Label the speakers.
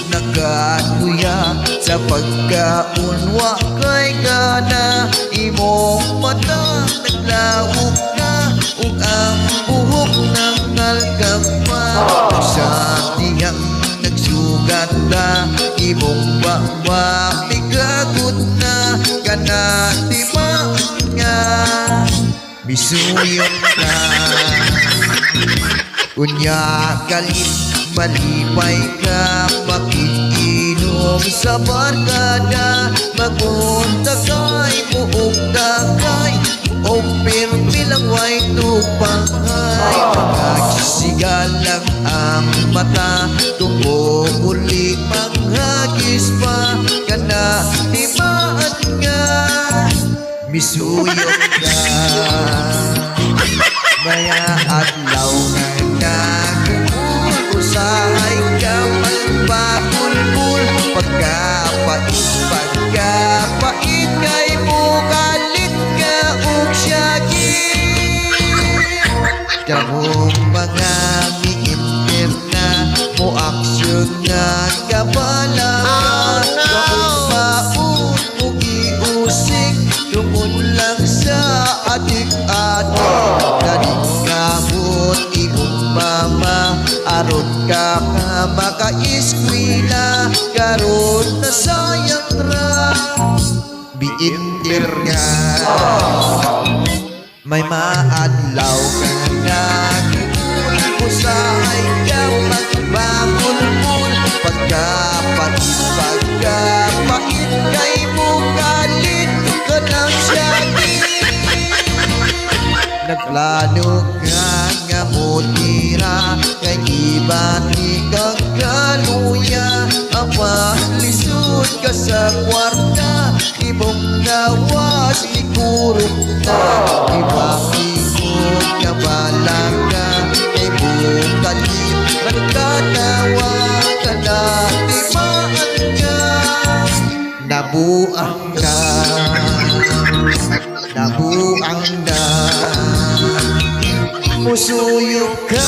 Speaker 1: nagaluya sa pagkaunwa kay gana imong mata naglawok na ug ang buhok ng nalkapa sa diyang nagsugat na imong baba bigagot na kana timaan nga misuyong ka unya kalit malipay ka makikinom sa barkada magunta kay buong dagay o pirmilang way tupangay magkisigal lang ang mata tungo uli manghagis pa kana timaan nga misuyong ka maya adlaw nga usahay ka magpapulpul pagkapait kay mukalit ka ug syagin kamong mga miinter na mo aksyon nga kabala kamong maun mo giusik tungod lang sa adik-adik kaning kamot imong mama aron ka makaiskwila karon na sayang ra biinter nga may maadlaw ka nga usahay ka magbamulmul pagkapait kay mukalit ka ng syagin nagplano ka nga mutira kay ibati kang kaluya apa lisod ka sa kwarta ibong nawas ikurong na ibakikot ka balaga kay bukalit nagkatawa ka na timaan ka nabuang na musuyok ka